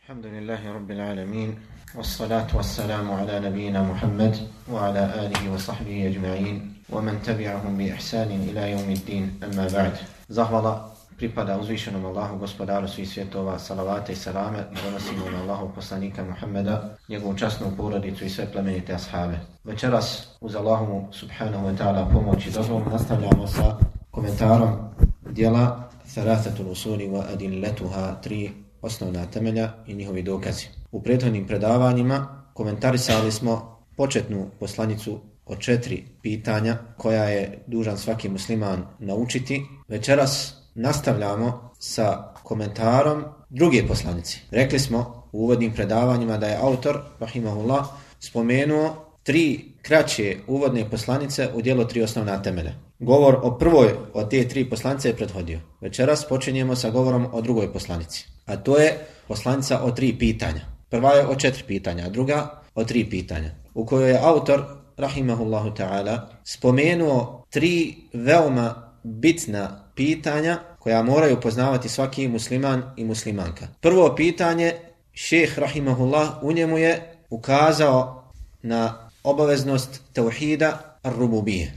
الحمد لله رب العالمين والصلاة والسلام على نبينا محمد وعلى آله وصحبه أجمعين ومن تبعهم بإحسان إلى يوم الدين أما بعد. Zahvala pripada uzvišenom Allahu, gospodaru svih svjetova, salavate i salame donosimo na Allahu poslanika Muhammeda, njegovu časnu porodicu i sve plemenite ashabe. Večeras uz Allahovu subhanahu wa ta'ala pomoć i dozvolu nastavljamo sa komentarom dijela Thalathatul usuli wa adillatuha, 3 osnovna temelja i njihovi dokazi. U prethodnim predavanjima komentarisali smo početnu poslanicu od 4 pitanja koja je dužan svaki musliman naučiti. Večeras nastavljamo sa komentarom druge poslanice. Rekli smo u uvodnim predavanjima da je autor, rahimahullah, spomenuo 3 kraće uvodne poslanice u dijelu 3 osnovna temelja. Govor o prvoj od te 3 poslanice je prethodio. Večeras počinjemo sa govorom o drugoj poslanici. A to je poslanica o 3 pitanja. Prva je o 4 pitanja, a druga o 3 pitanja. U kojoj je autor, rahimahullahu ta'ala, spomenuo 3 veoma bitna pitanja koja moraju poznavati svaki musliman i muslimanka. Prvo pitanje, šejh rahimahullah u njemu je ukazao na obaveznost tauhida ar-rububije,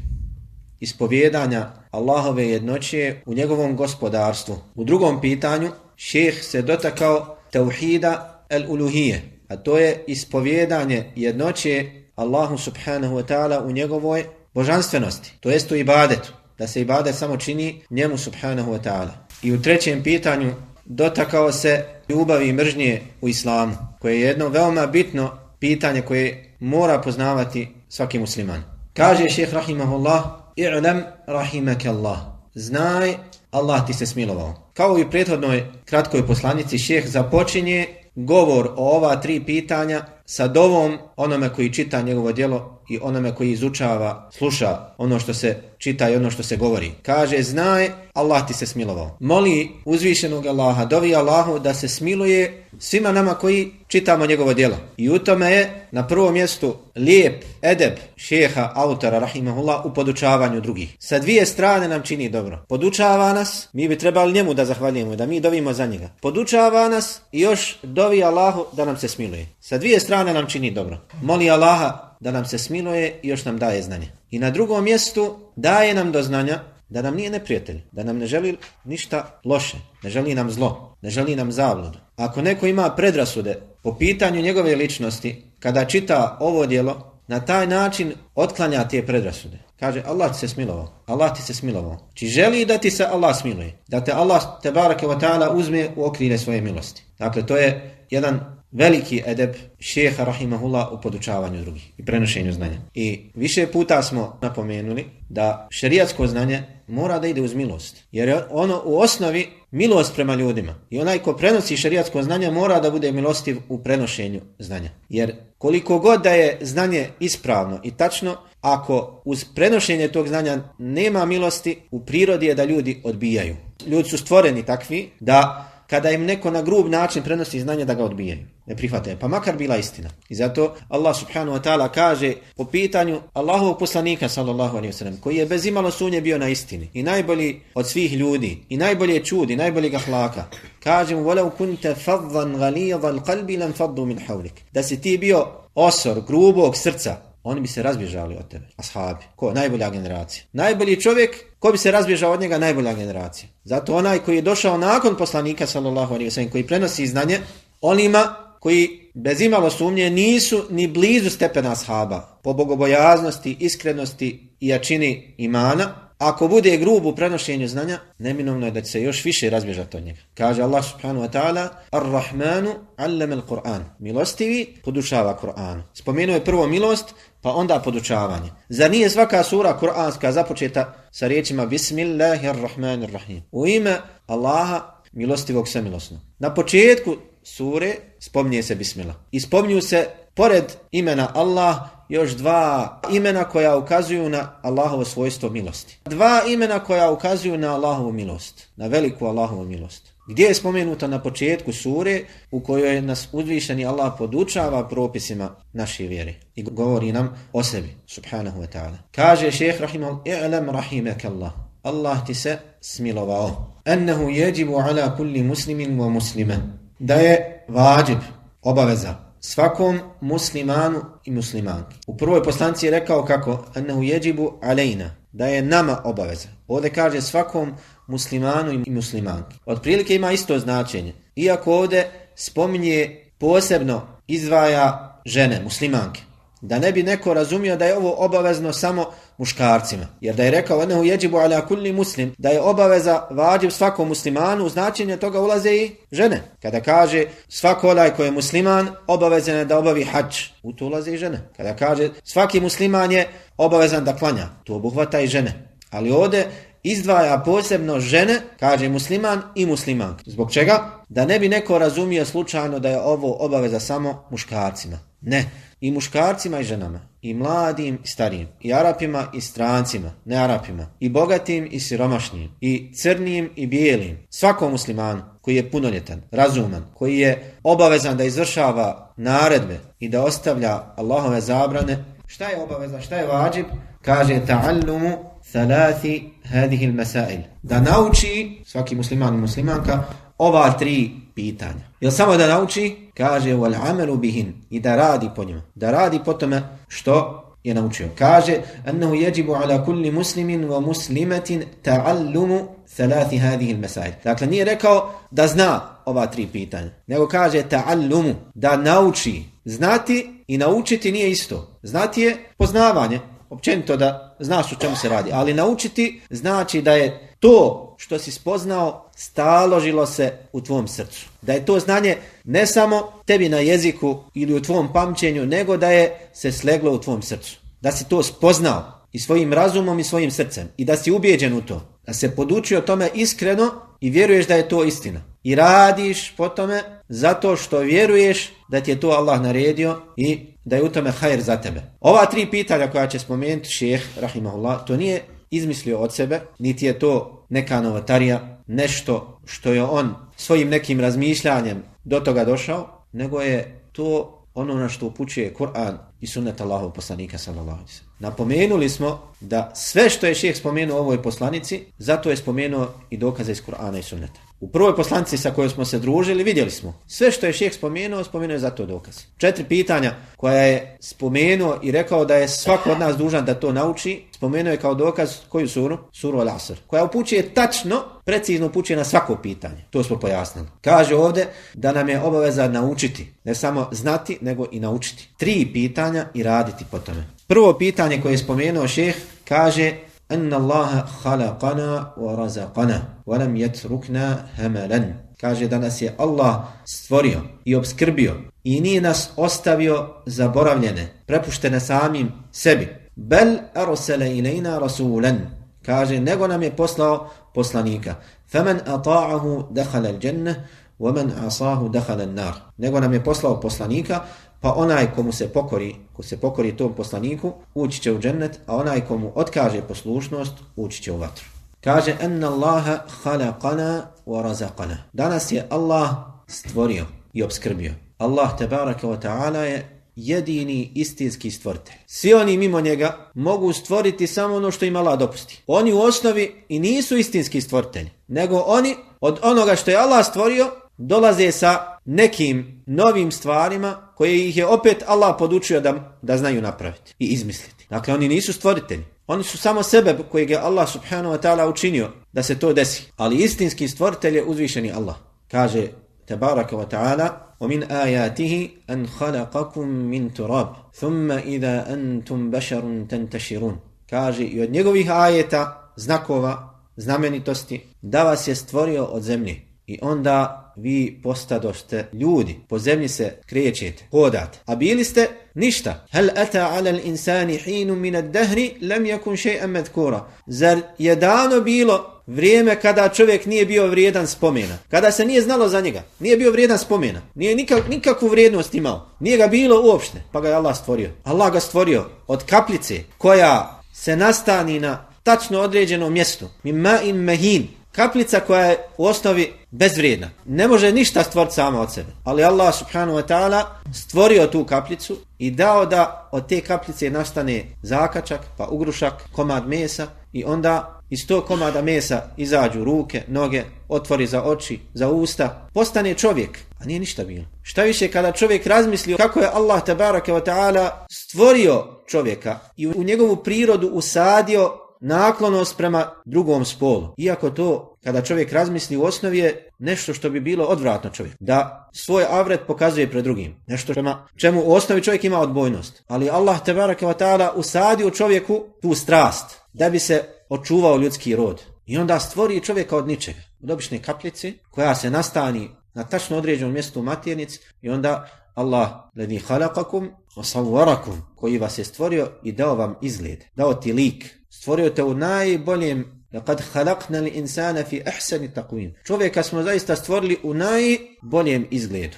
ispovjedanja Allahove jednoće u njegovom gospodarstvu. U drugom pitanju šejh se dotakao tauhida al-uluhije, a to je ispovjedanje jednoće Allahu subhanahu wa ta'ala u njegovoj božanstvenosti, to jest u ibadetu, da se ibadet samo čini njemu subhanahu wa ta'ala. I u trećem pitanju dotakao se ljubavi i mržnje u islamu, koje je jedno veoma bitno pitanje koje mora poznavati svaki musliman. Kaže šejh rahimahullah: "I'lam rahimakallah." Znaj, Allah ti se smilovao. Kao i u prethodnoj kratkoj poslanici, šejh započinje govor o ova 3 pitanja sa dovom onome koji čita njegovo djelo i onome koji izučava, sluša ono što se čita i ono što se govori. Kaže: znaj, Allah ti se smilovao. Moli uzvišenog Allaha, dovi Allahu da se smiluje svima nama koji čitamo njegovo djelo. I u tome je na prvom mjestu lijep edeb šeha, autora, rahimahullah, u podučavanju drugih. Sa 2 strane nam čini dobro. Podučava nas, mi bi trebali njemu da zahvaljujemo, da mi dovimo za njega. Podučava nas i još dovi Allahu da nam se smiluje. Sa 2 strane nam čini dobro. Moli Allaha da nam se smiluje i još nam daje znanje. I na drugom mjestu daje nam do znanja da nam nije neprijatelj, da nam ne želi ništa loše, ne želi nam zlo, ne želi nam zabludu. Ako neko ima predrasude po pitanju njegove ličnosti, kada čita ovo djelo, na taj način otklanja te predrasude. Kaže: Allah ti se smilovao, Allah ti se smilovao. Či želi da ti se Allah smiluje, da te Allah tebareke ve taala uzme u okrilje svoje milosti. Dakle, to je jedan veliki edeb šeha rahimahullah u podučavanju drugih i prenošenju znanja. I više puta smo napomenuli da šerijatsko znanje mora da ide uz milost, jer je ono u osnovi milost prema ljudima. I onaj ko prenosi šerijatsko znanje mora da bude milostiv u prenošenju znanja. Jer koliko god da je znanje ispravno i tačno, ako uz prenošenje tog znanja nema milosti, u prirodi je da ljudi odbijaju. Ljudi su stvoreni takvi da kada im neko na grub način prenosi znanje, da ga odbijaju, ne prihvataju, pa makar bila istina. I zato Allah subhanahu wa ta'ala kaže po pitanju Allahovog poslanika sallallahu alejhi ve sellem, koji je bez imalo sumnje bio na istini i najbolji od svih ljudi i najbolje čudi, najboljeg ahlaka. Kaže mu: "Walau kunta faddan ghalidhal qalbi lam faddu min hawlik." Da si ti bio osor, grubog srca, oni bi se razbježali od tebe. Ashabi. Ko? Najbolja generacija. Najbolji čovjek, ko bi se razbježao od njega? Najbolja generacija. Zato onaj koji je došao nakon poslanika sallallahu alejhi ve sellem, koji prenosi znanje onima koji bez imalo sumnje nisu ni blizu stepena ashaba po bogobojaznosti, iskrenosti i jačini imana, ako bude grub u prenošenju znanja, neminovno je da će se još više razbježati od njega. Kaže Allah subhanahu wa ta'ala: "Ar-Rahmanu 'allama al-Qur'an." Milostivi podučava Kur'anu. Spomenuo je prvo milost, pa onda podučavanje. Zar nije svaka sura kur'anska započeta sa riječima Bismillahirrahmanirrahim? U ime Allaha milostivog samilosnog. Na početku sure spominje se Bismillah. I spominju se pored imena Allah još 2 imena koja ukazuju na Allahovo svojstvo milosti. 2 imena koja ukazuju na Allahovu milost, na veliku Allahovu milost. Gdje je spomenuto na početku sure u kojoj nas uzvišeni Allah podučava propisima naše vjere i govori nam o sebi, subhanahu wa ta'ala. Kaže šejh rahimahullah: "I'lam rahimakallah." Allah ti se smilovao. "Ennehu yajibu ala kulli muslimin wa muslima." Da je vađib, obaveza, svakom muslimanu i muslimanki. U prvoj poslanici je rekao kako ennehu jeđibu alejna, da je nama obaveza. Ovdje kaže svakom muslimanu i muslimanki. Otprilike ima isto značenje. Iako ovdje spominje posebno izdvaja žene, muslimanke. Da ne bi neko razumio da je ovo obavezno samo muškarcima. Jer da je rekao ennehu jeđibu ala kulli muslim, da je obaveza vađib svakom muslimanu, u značenje toga ulaze i žene. Kada kaže svako onaj koji je musliman, obavezan je da obavi hadž, u to ulaze i žene. Kada kaže svaki musliman je obavezan da klanja, to obuhvata i žene. Ali ovdje izdvaja posebno žene, kaže musliman i muslimanka. Zbog čega? Da ne bi neko razumio slučajno da je ovo obaveza samo muškarcima. Ne. I muškarcima i ženama, i mladim i starijim, i Arapima i strancima, ne Arapima, i bogatim i siromašnim, i crnim i bijelim. Svakom muslimanu koji je punoljetan, razuman, koji je obavezan da izvršava naredbe i da ostavlja Allahove zabrane. Šta je obaveza, šta je vađib? Kaže ta'allumu thalathi hadhihi al-masail. Da nauči svaki musliman i muslimanka ova 3 pitanja. Jel samo da nauči? Kaže wal amalu bihin, i da radi po njima. Da radi po tome što je naučio. Kaže ennehu jeđibu ala kulli muslimin wa muslimatin ta'allumu thalathi hadhihi al-masail. Dakle, nije rekao da zna ova 3 pitanja, nego kaže ta'allumu, da nauči. Znati i naučiti nije isto. Znati je poznavanje, općenito da znaš o čemu se radi, ali naučiti znači da je to što si spoznao staložilo se u tvom srcu. Da je to znanje ne samo tebi na jeziku ili u tvom pamćenju, nego da je se sleglo u tvom srcu. Da si to spoznao i svojim razumom i svojim srcem i da si ubijeđen u to. Da se podučio tome iskreno i vjeruješ da je to istina. I radiš po tome zato što vjeruješ da ti je to Allah naredio i da je u tome hajr za tebe. Ova 3 pitanja koja će spomenuti šejh rahimahullah, to nije izmislio od sebe, niti je to neka novotarija, nešto što je on svojim nekim razmišljanjem do toga došao, nego je to ono na što upućuje Kur'an i sunnet Allahov poslanika sallallahu alejhi ve sellem. Napomenuli smo da sve što je šejh spomenuo u ovoj poslanici, zato je spomenuo i dokaze iz Kur'ana i sunneta. U prvoj poslanici sa kojoj smo se družili vidjeli smo sve što je šejh spomenuo je za to dokaz. 4 pitanja koja je spomenuo i rekao da je svako od nas dužan da to nauči, spomenuo je kao dokaz koju suru? Suru Al-Asr, koja upućuje tačno, precizno upućuje na svako pitanje. To smo pojasnili. Kaže ovdje da nam je obaveza naučiti, ne samo znati, nego i naučiti. 3 pitanja i raditi po tome. Prvo pitanje koje je spomenuo šejh kaže Anna Allaha khalaqana wa razaqana wa lam yatrukna hamalan. Kaže da nas je Allah stvorio i obskrbio i nije nas ostavio zaboravljene, prepuštene samim sebi. Bel arsala ilayna rasulan. Kaže nego nam je poslao poslanika. Faman ata'ahu dakhala al-jannah wa man asahu dakhala an-nar. Nego nam je poslao poslanika, pa onaj komu se pokori, ko se pokori tom poslaniku, ući će u džennet, a onaj komu otkaže poslušnost, ući će u vatru. Kaže enna Allaha khalaqana wa razaqana. Danas je Allah stvorio i obskrbio. Allah tebaraka wa ta'ala je jedini istinski stvoritelj. Svi oni mimo njega mogu stvoriti samo ono što im Allah dopusti. Oni u osnovi i nisu istinski stvoritelji, nego oni od onoga što je Allah stvorio dolaze sa nekim novim stvarima koje ih je opet Allah podučio da znaju napraviti i izmisliti. Dakle, oni nisu stvoritelji. Oni su samo sebe kojeg je Allah subhanahu wa ta'ala učinio da se to desi. Ali istinski stvoritelj je uzvišeni Allah. Kaže tebaraka wa ta'ala وَمِنْ آيَاتِهِ أَنْ خَلَقَكُمْ مِنْ تُرَابٍ ثُمَّ إِذَا أَنْتُمْ بَشَرٌ تَنْتَشِرُونَ. Kaže i od njegovih ajeta, znakova, znamenitosti, da vas je stvorio od zemlje i onda vi postadošte ljudi, po zemlji se krećete, hodate, a bili ste ništa. Hal ata ala al-insani hinun min ad-dahri lam yakun shay'an madhkura. Zar je davno bilo vrijeme kada čovjek nije bio vrijedan spomena, kada se nije znalo za njega, nije bio vrijedan spomena, nije nikakvu vrijednost imao, nije ga bilo uopšte, pa ga je Allah stvorio. Allah ga stvorio od kapljice koja se nastani na tačno određenom mjestu, min ma'in mahin. Kaplica koja je u osnovi bezvrijedna. Ne može ništa stvoriti sama od sebe. Ali Allah subhanahu wa ta'ala stvorio tu kaplicu i dao da od te kaplice nastane zakačak, pa ugrušak, komad mesa i onda iz tog komada mesa izađu ruke, noge, otvori za oči, za usta. Postane čovjek. A nije ništa bilo. Šta više, kada čovjek razmisli kako je Allah tebareke ve taala stvorio čovjeka i u njegovu prirodu usadio naklonost prema drugom spolu. Iako to, kada čovjek razmisli, u osnovi je nešto što bi bilo odvratno čovjek. Da svoj avret pokazuje pred drugim. Nešto prema čemu u osnovi čovjek ima odbojnost. Ali Allah tebareke ve taala usadio u čovjeku tu strast da bi se očuvao ljudski rod. I onda stvori čovjeka od ničega. Od obične kapljice koja se nastani na tačno određenom mjestu u maternici i onda Allah ledi halakakum wasawwarakum, koji vas je stvorio i dao vam izgled, dao ti lik, stvorio te u najboljem. Laqad khalaqnal insana fi ahsani taqwim. Čovjeka smo zaista stvorili u najboljem izgledu,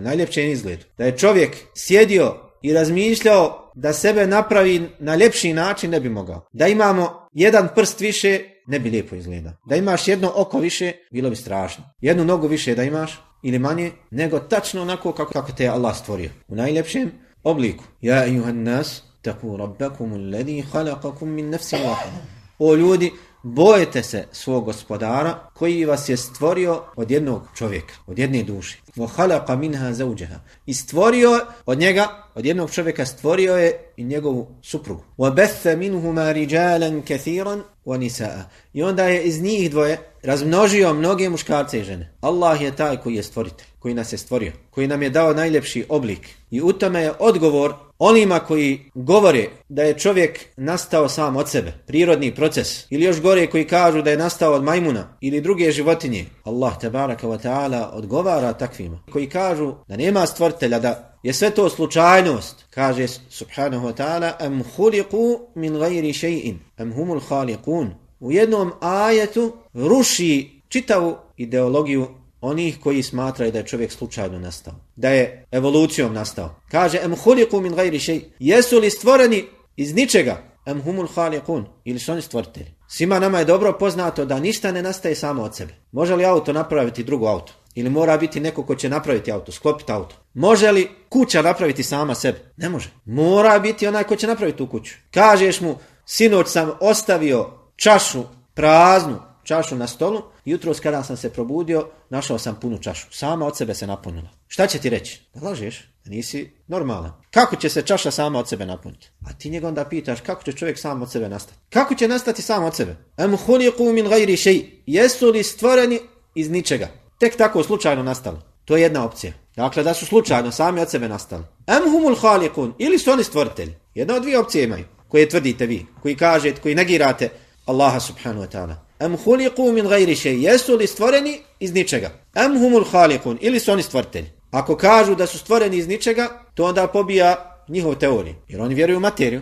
najljepšem izgledu. Da je čovjek sjedio i razmišljao da sebe napravi na ljepši način, ne bi mogao. Da imamo jedan prst više, ne bi lijepo izgleda. Da imaš jedno oko više, bilo bi strašno. Jednu nogu više da imaš, ili manje, nego tačno onako kako te je Allah stvorio. U najljepšem obliku. Ja ejuhan nas, taqu rabbakum alladhi khalaqakum min nafsin wahida. O ljudi, bojite se svog gospodara koji vas je stvorio od jednog čovjeka, od jedne duše. وَخَلَقَ مِنْهَا زَوْجَهَا. I stvorio od njega, od jednog čovjeka stvorio je i njegovu suprugu. وَبَثَّ مِنْهُمَا رِجَالًا كَثِيرًا وَنِسَاءً. I onda je iz njih dvoje razmnožio mnoge muškarce i žene. Allah je taj koji je stvoritelj, koji nas je stvorio, koji nam je dao najljepši oblik. I u tome je odgovor onima koji govore da je čovjek nastao sam od sebe, prirodni proces, ili još gore koji kažu da je nastao od majmuna ili druge životinje. Allah tebaraka wa ta'ala odgovara takvima koji kažu da nema stvoritelja, da je sve to slučajnost. Kaže subhanahu wa ta'ala am khuliqu min ghairi shay'in am humul khaliqun. U jednom ajetu ruši čitavu ideologiju onih koji smatraju da je čovjek slučajno nastao, da je evolucijom nastao. Kaže am khuliqu min ghairi shay. Jesu li stvoreni iz ničega? Am humul khaliqun. Ili su oni stvoritelji? Svima nama je dobro poznato da ništa ne nastaje samo od sebe. Može li auto napraviti drugo auto? Ili mora biti neko ko će napraviti auto, sklopiti auto? Može li kuća napraviti sama sebe? Ne može. Mora biti onaj ko će napraviti tu kuću. Kažeš mu, sinoć sam ostavio čašu, praznu čašu na stolu, jutros kada sam se probudio, našao sam punu čašu. Sama od sebe se napunila. Šta će ti reći? Da lažeš, da nisi normalan. Kako će se čaša sama od sebe napuniti? A ti njega onda pitaš kako će čovjek sam od sebe nastati? Kako će nastati sam od sebe? Am khuliqu min ghairi shay. Jesu li stvoreni iz ničega? Tek tako slučajno nastali. To je jedna opcija. Dakle, da su slučajno sami od sebe nastali. Am humul khaliqun. Ili su oni stvoritelji. Jedna od dvije opcije imaju. Koje tvrdite vi. Koji kažete, koji negirate Allaha subhanahu wa ta'ala. Am khuliqu min ghairi shay. Jesu li stvoreni iz ničega? Am humul khaliqun. Ili su oni stvoritelji. Ako kažu da su stvoreni iz ničega, to onda pobija njihov teoriju. Jer oni vjeruju u materiju.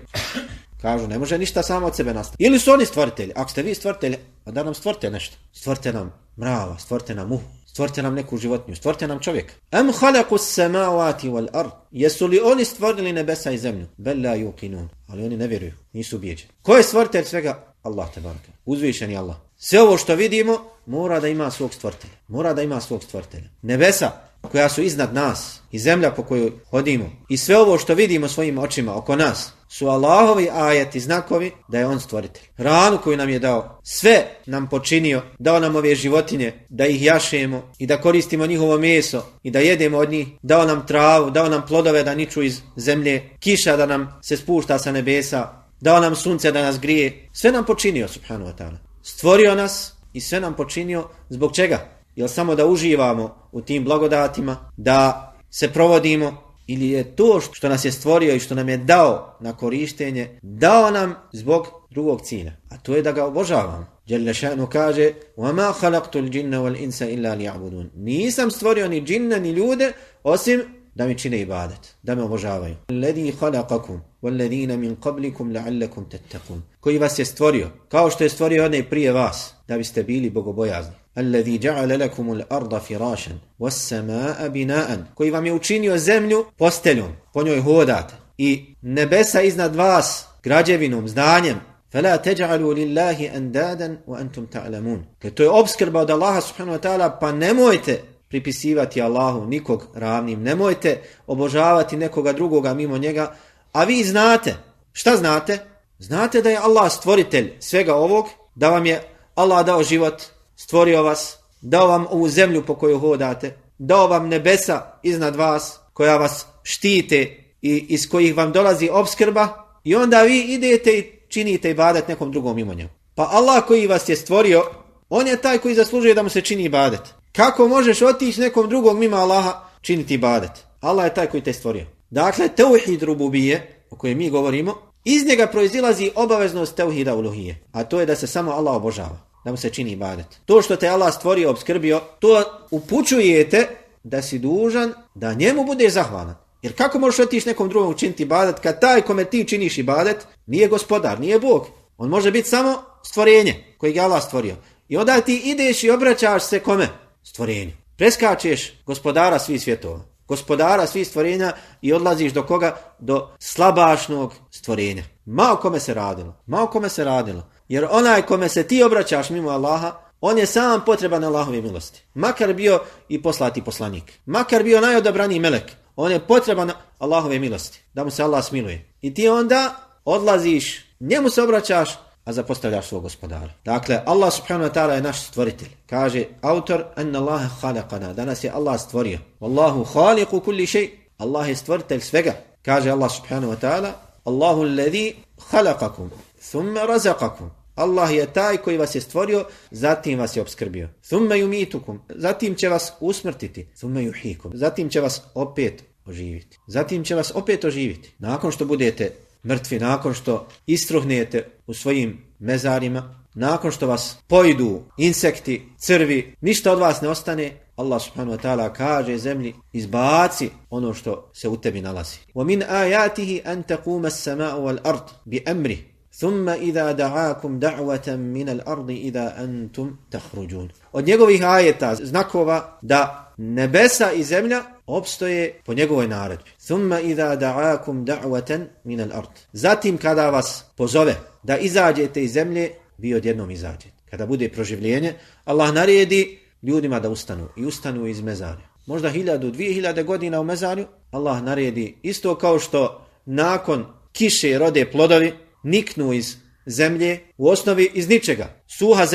Kažu, ne može ništa samo od sebe nastati. Ili su oni stvoritelji. Ako ste vi stvoritelji, onda nam stvorite nešto. Stvorite nam mrava, stvorite nam muhu, stvorite nam neku životinju, stvorite nam čovjeka. Am khalaqu as-samawati wal ard. Jesu li oni stvorili nebesa i zemlju? Bel la yuqinun. Ali oni ne vjeruju, nisu ubijeđeni. Ko je stvoritelj svega? Allah tebaraka. Uzvišeni Allah. Sve ovo što vidimo mora da ima svog stvoritelja. Mora da ima svog stvoritelja. Nebesa koja su iznad nas i zemlja po kojoj hodimo i sve ovo što vidimo svojim očima oko nas su Allahovi ajeti, znakovi da je on stvoritelj. Hranu koju nam je dao, sve nam počinio, dao nam ove životinje da ih jašemo i da koristimo njihovo meso i da jedemo od njih, dao nam travu, dao nam plodove da niču iz zemlje, kiša da nam se spušta sa nebesa, dao nam sunce da nas grije, sve nam počinio subhanahu wa ta'ala. Stvorio nas i sve nam počinio zbog čega? Jel samo da uživamo u tim blagodatima, da se provodimo, ili je to što nas je stvorio i što nam je dao na korištenje, dao nam zbog drugog cilja, a to je da ga obožavamo. Jelle še'nu kaže وَمَا خَلَقْتُ الْجِنَّ وَالْإِنْسَ إِلَّا لِيَعْبُدُونَ. Nisam stvorio ni džinne ni ljude osim da mi čine ibadet, da me obožavaju. الَّذِي خَلَقَكُمْ وَالَّذِينَ مِنْ قَبْلِكُمْ لَعَلَّكُمْ تَتَّقُونَ. Koji vas je stvorio, kao što je stvorio one prije vas, da biste bili bogobojazni. الَّذِي جَعَلَ لَكُمُ الْأَرْضَ فِرَاشًا وَالسَّمَاءَ بِنَاءً. Koji vam je učinio zemlju posteljom, po njoj hodate, i nebesa iznad vas građevinom, zdanjem. فَلَا تَجْعَلُوا لِلَّهِ أَنْدَادًا وَأَنْتُمْ تَعْلَمُونَ. To je opskrba od Allaha subhanahu wa ta'ala, pa nemojte pripisivati Allahu nikog ravnim, nemojte obožavati nekoga drugoga mimo njega, a vi znate. Šta znate? Znate da je Allah stvoritelj svega ovog, da vam je Allah dao život, stvorio vas, dao vam ovu zemlju po kojoj hodate, dao vam nebesa iznad vas, koja vas štite i iz kojih vam dolazi opskrba, i onda vi idete i činite ibadet nekom drugom mimo njega. Pa Allah koji vas je stvorio, on je taj koji zaslužuje da mu se čini ibadet. Kako možeš otići nekom drugom mimo Allaha činiti ibadet? Allah je taj koji te stvorio. Dakle, tauhid rububije, o kojem mi govorimo, iz njega proizilazi obaveznost tauhida uluhije, a to je da se samo Allah obožava, da mu se čini ibadet. To što te Allah stvorio, obskrbio, to upućujete da si dužan da njemu budeš zahvalan. Jer kako možeš otići nekom drugom učiniti ibadet kad taj kome ti činiš ibadet nije gospodar, nije Bog. On može biti samo stvorenje kojeg je Allah stvorio. I onda ti ideš i obraćaš se kome? Stvorenju. Preskačeš gospodara svih svjetova, gospodara svih stvorenja i odlaziš do koga? Do slabašnog stvorenja. Ma o kome se radilo. Jer onaj kome se ti obraćaš mimo Allaha, on je sam potreban Allahove milosti. Makar bio i poslati poslanik. Makar bio najodabraniji melek. On je potreban Allahove milosti. Da mu se Allah smiluje. I ti onda odlaziš, njemu se obraćaš, a zapostavljaš svog gospodara. Dakle, Allah subhanahu wa ta'ala je naš stvoritelj. Kaže autor, anna Allahe khalaqana, da nas je Allah stvorio. Wallahu khaliqu kulli shay. Allah je stvoritelj svega. Kaže Allah subhanahu wa ta'ala, Allahu alladhi khalaqakum, thumma razaqakum. Allah je taj koji vas je stvorio, zatim vas je obskrbio. Thumma yumitukum, zatim će vas usmrtiti. Thumma yuhyikum, zatim će vas opet oživiti. Nakon što budete mrtvi, nakon što istruhnete u svojim mezarima, nakon što vas pojidu insekti, crvi, ništa od vas ne ostane, Allah subhanahu wa ta'ala kaže zemlji, izbaci ono što se u tebi nalazi. وَمِنْ آيَاتِهِ أَنْ تَقُومَ السَّمَاءُ وَالْأَرْضِ بِأَمْرِهِ ثُمَّ إِذَا دَعَاكُمْ دَعْوَةً مِنَ الْأَرْضِ إِذَا أَنْتُمْ تَخْرُجُونَ. Od njegovih ajeta, znakova da nebesa i zemlja opstoje po njegovoj naredbi. ثُمَّ إِذَا دَعَاكُمْ دَعْوَةً مِنَ الْأَرْضِ. Zatim kada vas pozove da izađete iz zemlje, vi odjednom izađete. Kada bude proživljenje, Allah naredi ljudima da ustanu iz mezarja. Možda 1000-2000 godina u mezarju, Allah naredi isto kao što nakon kiše rode plodovi, niknu iz zemlje, u osnovi iz ničega. Suha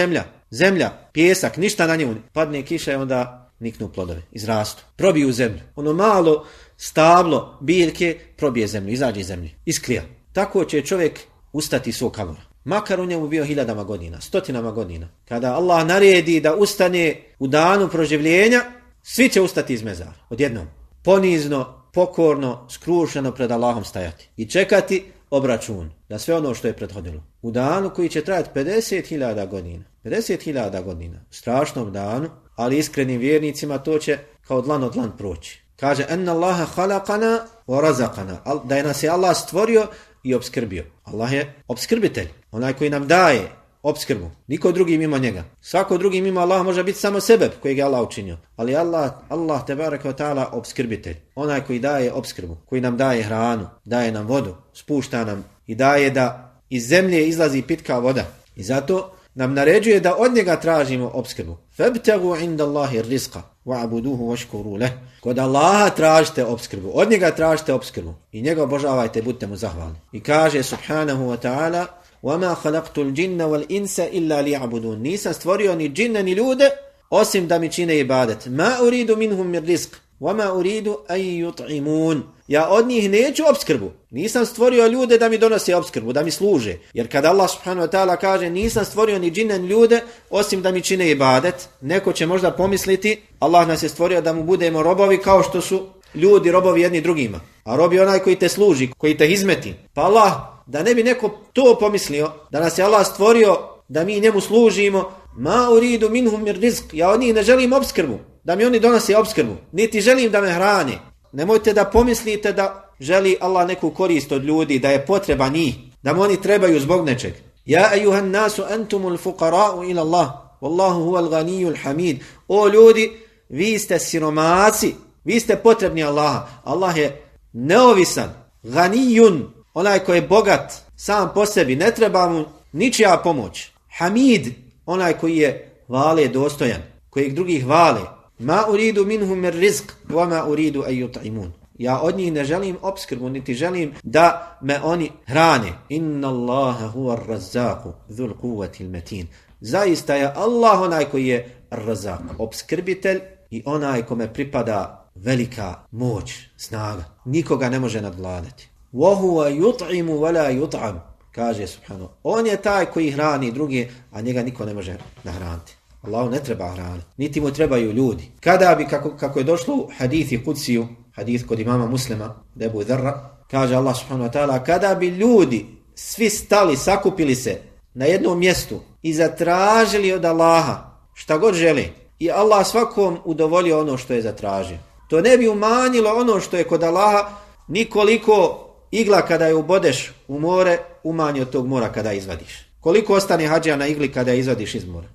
zemlja, pijesak, ništa na njemu. Padne kiša i onda niknu plodovi, izrastu, probiju zemlju. Ono malo stablo biljke probije zemlju, izađe iz zemlje, isklija. Tako će čovjek ustati iz svog kabura. Makar u njemu bio 1000 godina, 100 godina. Kada Allah naredi da ustane u danu proživljenja, svi će ustati iz mezara. Odjednom. Ponizno, pokorno, skrušeno pred Allahom stajati. I čekati obračun na sve ono što je prethodilo. U danu koji će trajati 50.000 godina. 50.000 godina. U strašnom danu, ali iskrenim vjernicima to će kao dlan od dlan proći. Kaže, enna Allaha khalaqana wa razaqana. Da je nas je Allah stvorio i obskrbio. Allah je obskrbitelj. Onaj koji nam daje obskrbu. Niko drugi mimo njega. Svako drugi mimo Allah može biti samo sebeb kojeg je Allah učinio. Ali Allah tebareke ve ta'ala obskrbitelj. Onaj koji daje obskrbu. Koji nam daje hranu. Daje nam vodu. Spušta nam. I daje da iz zemlje izlazi pitka voda. I zato nam naređuje da od njega tražimo obskrbu. Fabtagu inda Allahi rizqa wa'buduhu washkuru leh. Kod Allaha tražite obskrbu. Od njega tražite obskrbu. I njega obožavajte, budite mu zahvalni. I kaže subhanahu wa ta'ala وَمَا خَلَقْتُ الْجِنَّ وَالْإِنْسَ إِلَّا لِيَعْبُدُونَ. Nisam stvorio ni džinne ni ljude osim da mi čine ibadet. مَا أُرِيدُ مِنْهُمْ مِنْ رِزْقٍ وَمَا أُرِيدُ أَنْ يُطْعِمُونَ. Ja od njih neću obskrbu. Nisam stvorio ljude da mi donose obskrbu, da mi služe. Jer kada Allah subhanahu wa ta'ala kaže nisam stvorio ni džinne ni ljude osim da mi čine ibadet, neko će možda pomisliti Allah nas je stvorio da mu budemo robovi kao što su ljudi robovi jedni drugima. A rob je onaj koji te služi, koji te izmeti. Pa Allah, da ne bi neko to pomislio, da nas je Allah stvorio da mi njemu služimo, ma uridu minhum mir rizq. Ja od njih ne želim obskrbu, da mi oni donose obskrbu. Niti želim da me hrane. Nemojte da pomislite da želi Allah neku korist od ljudi, da je potreba njih, da mu oni trebaju zbog nečeg. Ja ejuhan nasu antumul fuqara'u ila Allah, wallahu huwal ghaniyul hamid. O ljudi, vi ste siromaci, vi ste potrebni Allaha. Allah je neovisan, ghaniyun, onaj koji je bogat sam po sebi, ne treba mu ničija pomoć. Hamid, onaj koji je hvale dostojan, kojeg drugih hvale. Ma uridu minhum mir rizq, wa ma uridu an yut'imun. Ja od njih ne želim obskrbu, niti želim da me oni hrane. Inna Allaha huwa ar-razzaqu dhul quwwati al-matin. Zaista je Allah onaj koji je Ar-Razzaq, obskrbitelj i onaj kome pripada velika moć, snaga. Nikoga ne može nadvladati. وَهُوَ يُطْعِمُ وَلَا يُطْعَمُ, kaže subhanahu. On je taj koji hrani druge, a njega niko ne može nahraniti. Allahu ne treba hrana, niti mu trebaju ljudi. Kada bi, kako je došlo u hadithi Kudsiju, hadith kod imama Muslima, Ebu Dharra, kaže Allah subhanahu wa ta'ala, kada bi ljudi svi stali, sakupili se na jednom mjestu i zatražili od Allaha šta god želi, i Allah svakom udovolio ono što je zatražio, to ne bi umanjilo ono što je kod Allaha, nikoliko igla kada je ubodeš u more, umanji od tog mora kada izvadiš. Koliko ostane hađija na igli kada je izvadiš iz mora?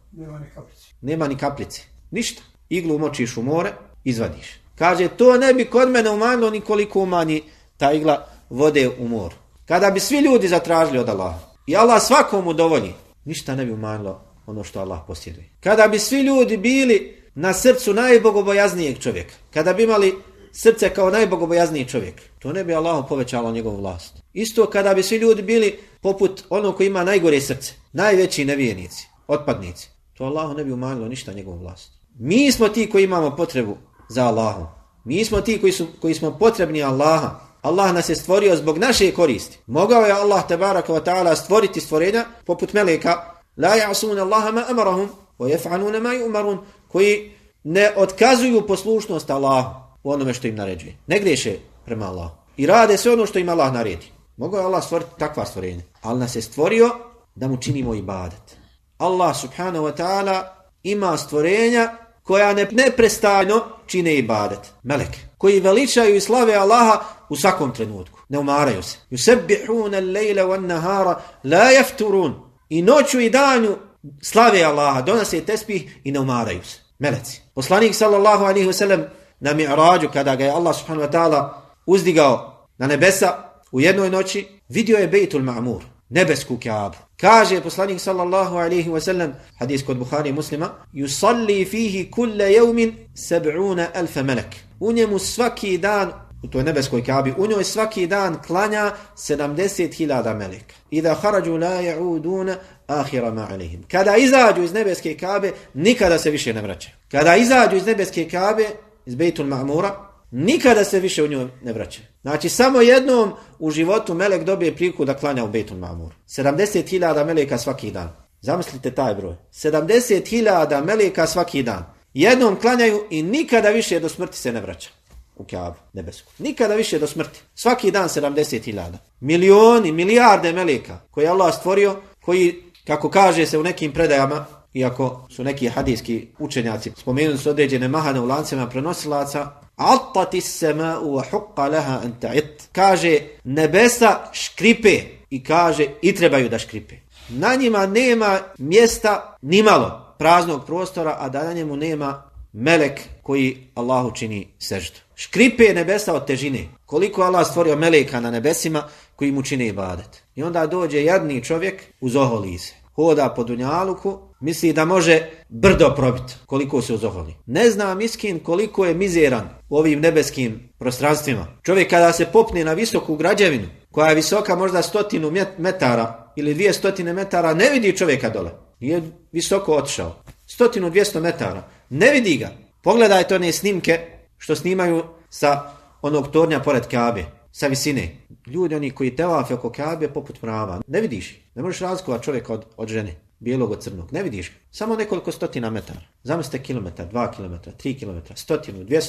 Nema ni kaplice. Ništa. Iglu umočiš u more, izvadiš. Kaže, to ne bi kod mene umanjilo nikoliko umanji ta igla vode u moru. Kada bi svi ljudi zatražili od Allaha i Allah svakom udovolji, ništa ne bi umanjilo ono što Allah posjeduje. Kada bi svi ljudi bili na srcu najbogobojaznijeg čovjeka, kada bi imali srce kao najbogobojazniji čovjek, to ne bi Allahu povećalo njegovu vlast. Isto kada bi svi ljudi bili poput onog koji ima najgore srce, najveći nevjernici, otpadnici, to Allahu ne bi umanjilo ništa njegovu vlast. Mi smo ti koji imamo potrebu za Allahom. Mi smo ti koji smo potrebni Allaha. Allah nas je stvorio zbog naše koristi. Mogao je Allah tebaraka wa ta'ala stvoriti stvorenja poput meleka, la ya'suna Allaha ma amarahum wa yaf'aluna ma yu'marun, koji ne otkazuju poslušnost Allahu u onome što im naređuje. Ne griješe prema Allahu i rade sve ono što im Allah naredi. Mogao je Allah stvoriti takva stvorenja, ali nas je stvorio da mu činimo ibadet. Allah subhanahu wa ta'ala ima stvorenja koja neprestano čine ibadet. Meleke, koji veličaju i slave Allaha u svakom trenutku. Ne umaraju se. Yusabbihuna al-layla wan-nahara la yafturun. I noću i danju slave Allaha, donose tesbih i ne umaraju se. Meleci. Poslanik sallallahu alejhi ve sellem na Mi'rađu, kada ga je Allah subhanahu wa ta'ala uzdigao na nebesa u jednoj noći, vidio je Bejtul Ma'mur, nebesku Kaabu. Kaže poslanik sallallahu alejhi ve sellem, hadis kod Buhari i Muslima, yusalli fihi kulla yawmin 70,000 melek. U njemu svaki dan, u toj nebeskoj Kaabi, u njoj svaki dan klanja 70,000 meleka. Idha kharaju la ya'uduna akhira ma alayhim. Kada izađu iz nebeske Kaabe, nikada se više ne vraćaju. Kada izađu iz nebeske Kaabe, iz Bejtul Ma'mura, nikada se više u njoj ne vraćaju. Znači, samo jednom u životu melek dobije priliku da klanja u Bejtul Ma'mur. 70,000 meleka svaki dan. Zamislite taj broj. 70,000 meleka svaki dan. Jednom klanjaju i nikada više do smrti se ne vraća u Kaabu nebesku. Nikada više do smrti. Svaki dan 70,000. Milioni, milijarde meleka koje je Allah stvorio, koji, kako kaže se u nekim predajama, iako su neki hadijski učenjaci spomenuli su određene mahane u lancima prenosilaca, Attati sema'u wa hukka laha an ta'it. Kaže, nebesa škripe i kaže i trebaju da škripe. Na njima nema mjesta nimalo praznog prostora, a da na njemu nema melek koji Allahu čini seždu. Škripe nebesa od težine. Koliko Allah stvorio meleka na nebesima koji mu čine ibadet. I onda dođe jadni čovjek, uzoholi se. Hoda po dunjaluku, misli da može brdo probiti koliko se uzoholi. Ne zna miskin koliko je mizeran u ovim nebeskim prostranstvima. Čovjek kada se popne na visoku građevinu, koja je visoka možda 100 metara ili 200 metara, ne vidi čovjeka dole. Nije visoko otišao. 100-200 metara. Ne vidi ga. Pogledajte one snimke što snimaju sa onog tornja pored Kaabe, sa visine. Ljudi oni koji tevafe oko Kaabe poput mrava. Ne vidiš. Ne možeš razlikovati čovjeka od žene. Bijelog od crnog. Ne vidiš. Samo nekoliko stotina metara. Zamislite kilometar, 2 kilometra, 3 kilometra, 100, 200,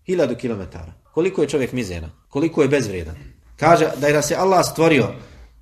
1000 kilometara. Koliko je čovjek mizeran. Koliko je bezvrijedan. Kaže da je da se Allah stvorio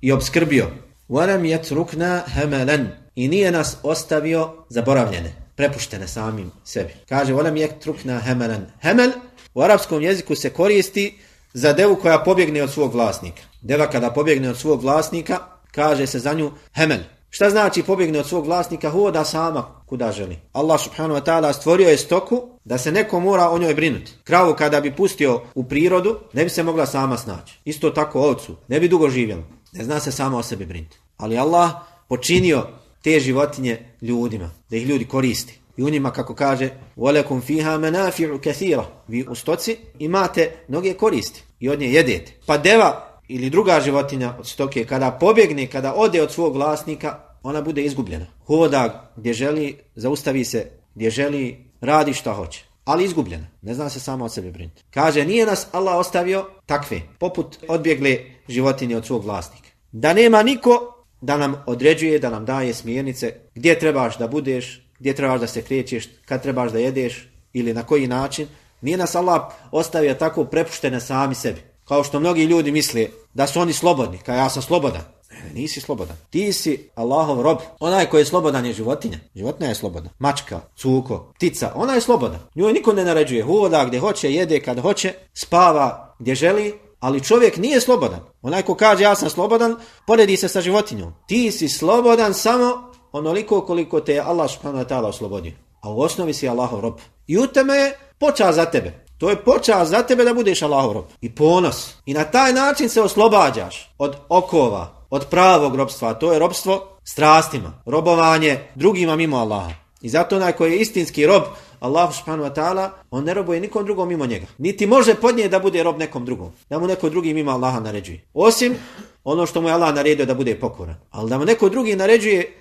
i obskrbio. وَلَمْ يَتْرُكْنَا هَمَلًا. I nije nas ostavio zaboravljene. Prepuštene samim sebi. Kaže وَلَمْ يَتْرُكْنَا هَمَلًا. Hemel u arapskom jeziku se koristi za devu koja pobjegne od svog vlasnika. Deva kada pobjegne od svog vlasnika, kaže se za nju hemel. Šta znači pobjegne od svog vlasnika? Hoda sama kuda želi. Allah subhanahu wa ta'ala stvorio je stoku da se neko mora o njoj brinuti. Kravu kada bi pustio u prirodu, ne bi se mogla sama snaći. Isto tako ovcu, ne bi dugo živjela. Ne zna se sama o sebi brinuti. Ali Allah počinio te životinje ljudima, da ih ljudi koristi. I u njima, kako kaže, وَلَكُمْ فِيهَا مَنَافِعُ كَثِيرًا. Vi u stoci imate mnoge koristi i od nje jedete. Pa deva ili druga životinja od stoke, kada pobjegne, kada ode od svog vlasnika, ona bude izgubljena. Hoda gdje želi, zaustavi se gdje želi, radi šta hoće. ali izgubljena. Ne zna se sama od sebe brinuti. Kaže, nije nas Allah ostavio takve, poput odbjegle životinje od svog vlasnika. Da nema niko da nam određuje, da nam daje smjernice gdje trebaš da budeš, gdje trebaš da se krećeš, kad trebaš da jedeš ili na koji način. Nije nas Allah ostavio tako prepuštene sami sebi. Kao što mnogi ljudi misle da su oni slobodni, kao ja sam slobodan. Ne, nisi slobodan. Ti si Allahov rob. Onaj koji je slobodan je životinja. Životinja je slobodna. Mačka, cuko, ptica, ona je slobodan. Njoj niko ne naređuje. Hoda gdje hoće, jede kad hoće, spava gdje želi, ali čovjek nije slobodan. Onaj ko kaže ja sam slobodan, poredi se sa životinjom. Ti si slobodan samo onoliko koliko te je Allah subhanahu wa ta'ala oslobodio. A u osnovi si Allahov rob. I u tome je počast za tebe. To je počast za tebe da budeš Allahov rob. I ponos. I na taj način se oslobađaš od okova, od pravog robstva. To je robstvo strastima. Robovanje drugima mimo Allaha. I zato onaj koji je istinski rob Allahu subhanahu wa ta'ala, on ne robuje nikom drugom mimo njega. Niti može podnijeti da bude rob nekom drugom. Da mu neko drugi mimo Allaha naređuje. Osim ono što mu je Allah naredio da bude pokoran. Ali da mu neko drugi naređuje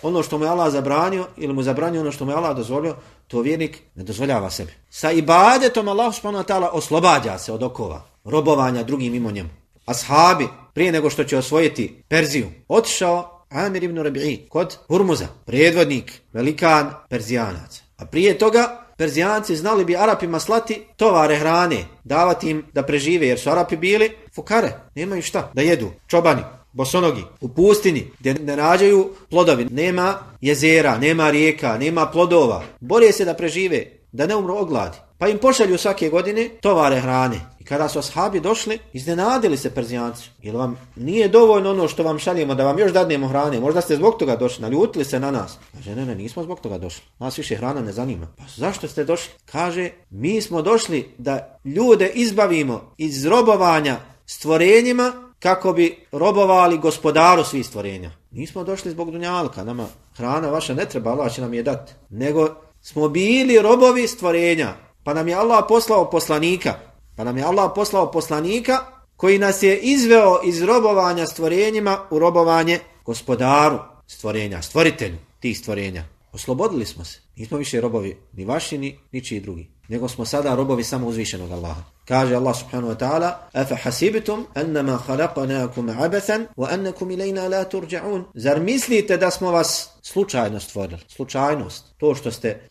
ono što mu je Allah zabranio ili mu zabranio ono što mu je Allah dozvolio, to vjernik ne dozvoljava sebi. Sa ibadetom Allah subhanahu wa ta'ala oslobađa se od okova robovanja drugim mimo njemu. Ashabi, prije nego što će osvojiti Perziju, otišao Amir ibn Rabi'i kod Hurmuza, predvodnik, velikan Perzijanaca. A prije toga Perzijanci znali bi Arapima slati tovare hrane, davati im da prežive, jer su Arapi bili fukare, nemaju šta da jedu, čobani, bosonogi, u pustini gdje ne rađaju plodovi, nema jezera, nema rijeka, nema plodova, bore se da prežive, da ne umru od gladi. Pa im pošalju svake godine tovare hrane. I kada su ashabi došli, iznenadili se Perzijanci. Jer vam nije dovoljno ono što vam šaljemo da vam još dadnemo hrane. Možda ste zbog toga došli, naljutili se na nas. Kaže, ne, nismo zbog toga došli. Nas više hrana ne zanima. Pa zašto ste došli? Kaže, mi smo došli da ljude izbavimo iz robovanja stvorenjima kako bi robovali gospodaru svih stvorenja. Nismo došli zbog dunjalka, nama hrana vaša ne treba, Allah će nam je dati. Nego smo bili robovi stvorenja. Pa nam je Allah poslao poslanika koji nas je izveo iz robovanja stvorenjima u robovanje gospodaru stvorenja, stvoritelju tih stvorenja. Oslobodili smo se. Nismo više robovi ni vaši ni ničiji drugi. Nego smo sada robovi samo uzvišenog Allaha. Kaže Allah subhanahu wa ta'ala: "Afa hasibtum annama khalaqnakum abathan wa annakum ilayna la turja'un." Zar mislite da smo vas slučajno stvorili? Slučajnost, to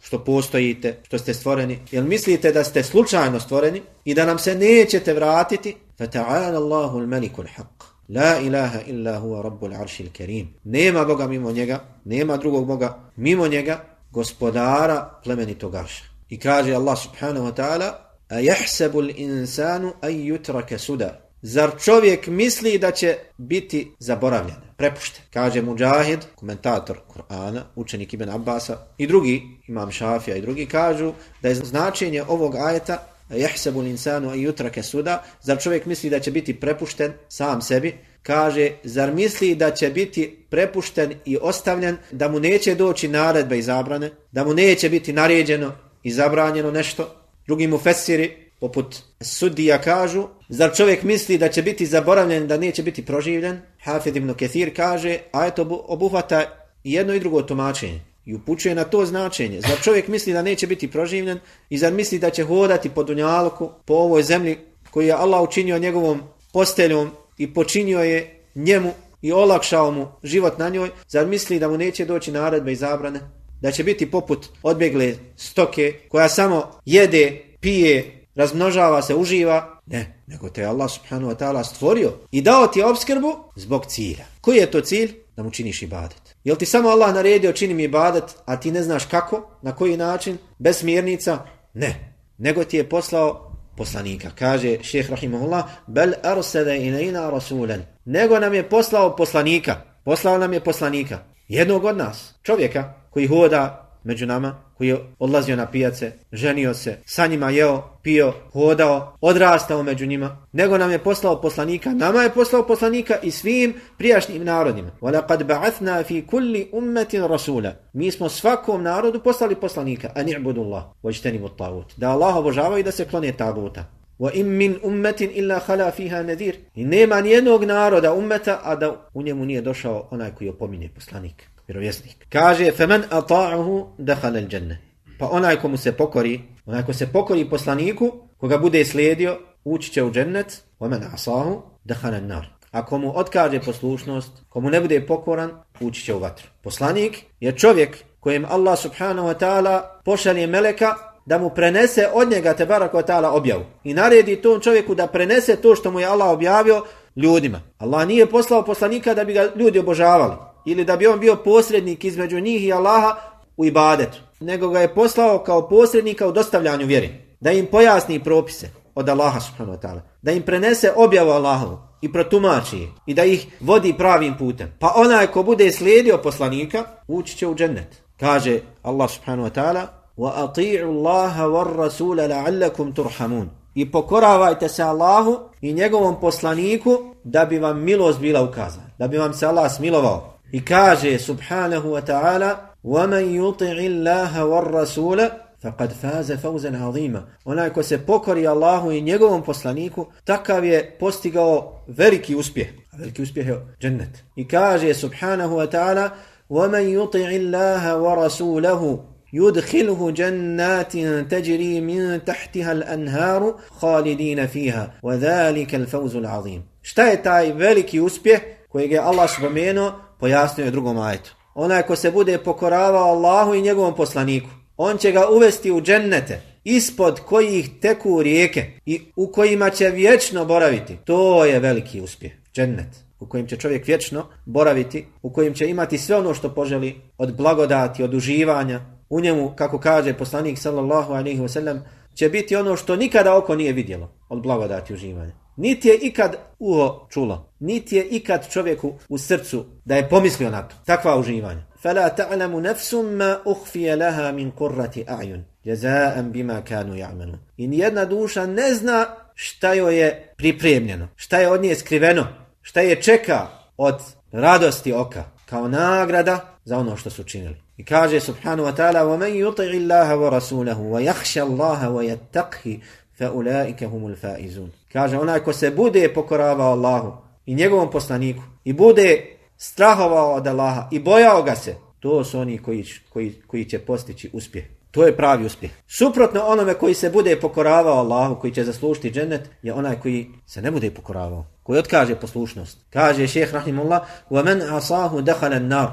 što postojite, što ste stvoreni. Jel mislite da ste slučajno stvoreni i da nam se nećete vratiti? Fata'ala Allahu al-maliku al-haq. La ilaha illa huwa rabbul arshil karim. Nema Boga mimo njega, nema drugog Boga mimo njega, gospodara plemenitog arša. I kaže Allah subhanahu wa ta'ala: "Ayahsabu al-insanu an yutraka suda." Zar čovjek misli da će biti zaboravljen, prepušten? Kaže Mujahid, komentator Kur'ana, učenik Ibn Abbasa, i drugi, Imam Šafija i drugi, kažu da je značenje ovog ajeta "Ayahsabu al-insanu an yutraka suda." Zar čovjek misli da će biti prepušten sam sebi? Kaže, zar misli da će biti prepušten i ostavljen, da mu neće doći naredbe i zabrane, da mu neće biti naređeno i zabranjeno nešto? Drugi mufesiri, poput Sudija, kažu, zar čovjek misli da će biti zaboravljen, da neće biti proživljen? Hafid ibn Kathir kaže, ajet obuhvata jedno i drugo tumačenje i upućuje na to značenje. Zar čovjek misli da neće biti proživljen i zar misli da će hodati po dunjaluku, po ovoj zemlji koju je Allah učinio njegovom posteljom i počinio je njemu i olakšao mu život na njoj? Zar misli da mu neće doći naredbe i zabrane? Da će biti poput odbjegle stoke koja samo jede, pije, razmnožava se, uživa? Ne, nego te Allah subhanahu wa ta'ala stvorio i dao ti opskrbu zbog cilja. Koji je to cilj? Da mu činiš ibadet. Jel ti samo Allah naredio čini mi ibadet, a ti ne znaš kako, na koji način, bez smjernica? Ne, nego ti je poslao poslanika. Kaže šejh rahimahullah: "Bel arsala ilayna rasulan." Nego nam je poslao poslanika. Poslao nam je poslanika. Jednog od nas, čovjeka koji hoda među nama, koji je odlazio na pijace, ženio se, sa njima jeo, pio, hodao, odrastao među njima. Nego nam je poslao poslanika. Nama je poslao poslanika i svim prijašnjim narodima. وَلَقَدْ بَعَثْنَا فِي كُلِّ أُمَّةٍ رَسُولًا. Mi smo svakom narodu poslali poslanika. أَنِ اعْبُدُوا اللَّهَ وَاجْتَنِبُوا الطَّاغُوتَ. Da Allah obožavaju i da se klone taguta. وَإِن مِّنْ أُمَّةٍ إِلَّا خَلَا فِيهَا نَذِيرٌ. I nema nijednog naroda, ummeta, a da u njemu nije došao onaj koji opominje, poslanik, vjerovjesnik. Kaže: "Faman ata'ahu dakhala al-janna." Pa onaj ko se pokori poslaniku, koga bude slijedio, ući će u džennet, وَمَنْ عَصَاهُ دَخَلَ النَّارِ. Ako mu otkaže poslušnost, komu ne bude pokoran, ući će u vatru. Poslanik je čovjek kojem Allah subhanahu wa ta'ala pošalje meleka da mu prenese od njega tebaraka wa ta'ala objavu. I naredi tom čovjeku da prenese to što mu je Allah objavio ljudima. Allah nije poslao poslanika da bi ga ljudi obožavali ili da bi on bio posrednik između njih i Allaha u ibadetu, nego ga je poslao kao posrednika u dostavljanju vjeri, da im pojasni propise od Allaha subhanahu wa ta'ala, da im prenese objavu Allahovu i protumači i da ih vodi pravim putem. Pa onaj ko bude slijedio poslanika, ući će u džennet. Kaže Allah subhanahu wa ta'ala: وَأَطِيعُوا اللَّهَ وَالرَّسُولَ لَعَلَّكُمْ تُرْحَمُونَ. I pokoravajte se Allahu i njegovom poslaniku da bi vam milost bila ukazana, da bi vam se Allah smilovao. I kaže subhanahu wa ta'ala: وَمَنْ يُطِعِ اللَّهَ وَالرَّسُولَ فَقَدْ فَازَ فَوْزًا عَظِيمًا. Onaj ko se pokori Allahu i njegovom poslaniku, takav je postigao veliki uspjeh. Veliki uspjeh je džennet. I kaže subhanahu wa ta'ala: وَمَنْ يُطِعِ اللَّهَ وَرَسُولَهُ يُدْخِلْهُ جَنَّاتٍ تَجْرِي مِنْ تَحْتِهَا الْأَنْهَارُ خَالِدِينَ فِيهَا وَذَلِكَ الْفَوْزُ الْعَظِيمُ. Šta je taj veliki uspjeh kojeg je Allah spomenuo, pojasnio je drugom ajetu. Onaj ko se bude pokoravao Allahu i njegovom poslaniku, on će ga uvesti u džennete, ispod kojih teku rijeke i u kojima će vječno boraviti. To je veliki uspjeh. Džennet u kojem će čovjek vječno boraviti, u kojem će imati sve ono što poželi od blagodati, od uživanja. U njemu, kako kaže poslanik sallallahu alejhi ve sellem, će biti ono što nikada oko nije vidjelo od blagodati uživanja. Niti je ikad uho čulo, niti je ikad čovjeku u srcu da je pomislio na to. Takva uživanja. فَلَا تَعْلَمُ نَفْسٌ مَا أُخْفِيَ لَهَا مِنْ قُرَّةِ أَعْيُنٍ جَزَاءً بِمَا كَانُوا يَعْمَلُونَ. I nijedna duša ne zna šta joj je pripremljeno, šta je od nje skriveno, šta je čeka od radosti oka, kao nagrada za ono što su činili. I kaže subhanahu wa ta'ala: وَمَنْ يُطِعِ اللَّهَ وَرَسُولَهُ وَيَخْشَ اللَّهَ وَيَتَّقْهِ فَأُولَٰئِكَ هُمُ الْفَائِزُونَ. Kaže, onaj ko se bude pokoravao Allahu i njegovom poslaniku i bude strahovao od Allaha i bojao ga se, to su oni koji će postići uspjeh. To je pravi uspjeh. Suprotno onome koji se bude pokoravao Allahu, koji će zaslužiti džennet, je onaj koji se ne bude pokoravao, koji otkaže poslušnost. Kaže šejh rahimullah: وَمَنْ عَصَاهُ دَخَلَ النَّارِ.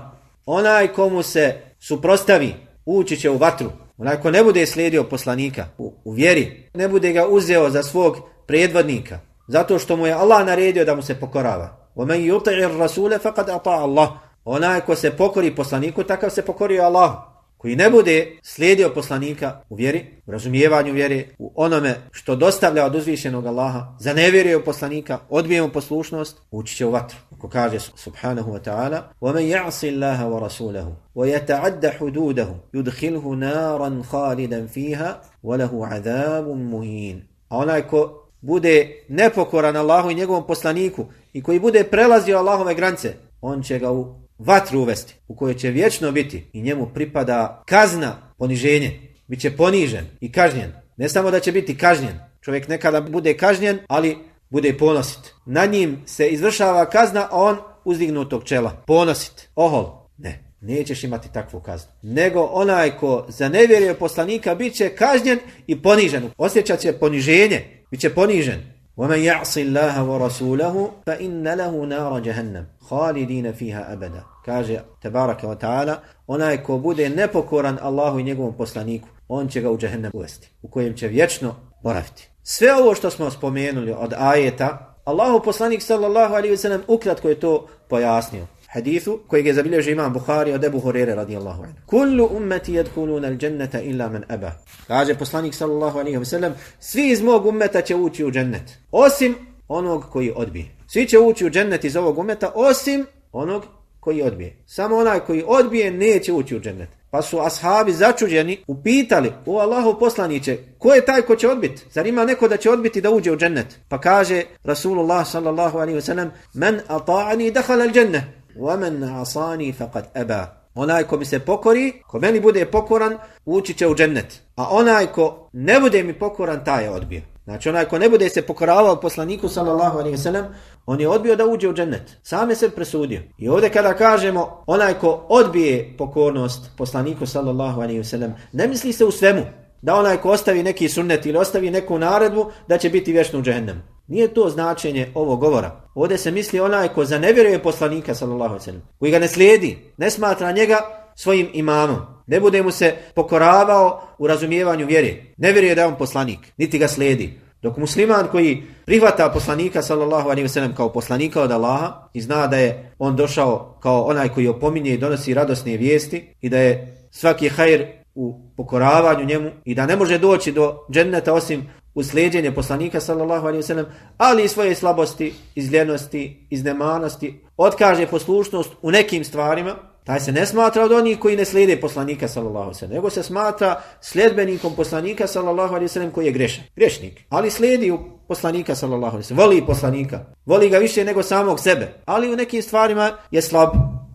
Onaj komu se suprostavi, ući će u vatru. Onaj ko ne bude slijedio poslanika u vjeri, ne bude ga uzeo za svog predvodnika, zato što mu je Allah naredio da mu se pokorava. وَمَنْ يُطِعِ الرَّسُولَ فَقَدْ أَطَاعَ اللَّهَ. Onaj ko se pokori poslaniku, takav se pokorio Allahu. Koji ne bude slijedio poslanika u vjeri, u razumijevanju vjere, u onome što dostavlja od uzvišenog Allaha, zanevjerio poslanika, odbije mu poslušnost, ući će u vatru. Ako kaže subhanahu wa ta'ala: وَمَنْ يَعْصِ اللَّهَ وَرَسُولَهُ وَيَتَعَدَّ حُدُودَهُ يُدْخِلْهُ نَارًا خَالِدًا فِيهَا وَلَهُ عَذَابٌ مُهِينٌ. A onaj ko bude nepokoran Allahu i njegovom poslaniku i koji bude prelazio Allahove granice, on će ga u vatru uvesti, u kojoj će vječno biti i njemu pripada kazna, poniženje. Biće ponižen i kažnjen. Ne samo da će biti kažnjen. Čovjek nekada bude kažnjen, ali bude ponosit. Na njim se izvršava kazna, a on uzdignutog čela. Ponosit. Ohol. Ne. Nećeš imati takvu kaznu. Nego onaj ko zanevjerio poslanika bit će kažnjen i ponižen. Osjećat će poniženje. Biće ponižen. وَمَنْ يَعْصِ اللَّهَ وَرَسُولَهُ فَإِنَّ لَهُ نَارَ جَهَنَّمَ خَالِدِينَ فِيهَا أَبَدًا. Kaže tebaraka wa ta'ala: onaj ko bude nepokoran Allahu i njegovom poslaniku, on će ga u džehennem uvesti, u kojem će vječno boraviti. Sve ovo što smo spomenuli od ajeta, Allahu poslanik sallallahu alejhi ve sellem ukratko je to pojasnio. Hadithu kojeg je zabilježio imam Buhari od Ebu Hurere radijallahu anhu: kullu ummeti yadkhuluna al-jannata illa man aba. Kaže poslanik sallallahu alejhi ve sellem: svi iz mog ummeta će ući u džennet, osim onog koji odbije. Svi će ući u džennet iz ovog ummeta, osim onog koji odbije. Samo onaj koji odbije neće ući u džennet. Pa su ashabi začuđeni upitali: o Allahu poslaniće, ko je taj ko će odbiti? Zar ima neko da će odbiti da uđe u džennet? Pa kaže Rasulullah sallallahu alejhi ve sellem: men ata'ani dakhala al-jannah wa man 'asani faqad aba. Onaj ko mi se pokori, ko meni bude pokoran, ući će u džennet. A onaj ko ne bude mi pokoran, taj je odbio. Znači onaj ko ne bude se pokoravao poslaniku sallallahu alejhi ve sellem, on je odbio da uđe u džennet. Sam je se presudio. I ovdje kada kažemo onaj ko odbije pokornost poslaniku sallallahu alejhi ve sellem, ne misli se u svemu da onaj ko ostavi neki sunnet ili ostavi neku naredbu da će biti vječno u džehennemu. Nije to značenje ovog govora. Ovdje se misli onaj ko zanevjeruje poslanika sallallahu alejhi ve sellem, koji ga ne slijedi, ne smatra njega svojim imamom, ne bude mu se pokoravao u razumijevanju vjere, ne vjeruje da je on poslanik, niti ga slijedi. Dok musliman koji prihvata poslanika sallallahu alejhi ve sellem kao poslanika od Allaha i zna da je on došao kao onaj koji opominje i donosi radosne vijesti i da je svaki hajr u pokoravanju njemu i da ne može doći do dženneta osim uz slijeđenje poslanika sallallahu alejhi ve sellem, ali i svoje slabosti, izljenosti, iznemanosti, otkaže poslušnost u nekim stvarima, taj se ne smatra od onih koji ne slijede poslanika sallallahu alejhi ve sellem, nego se smatra sljedbenikom poslanika sallallahu alejhi ve sellem koji je grešnik, ali slijedi u poslanika sallallahu alejhi ve sellem, voli poslanika, voli ga više nego samog sebe, ali u nekim stvarima je slab,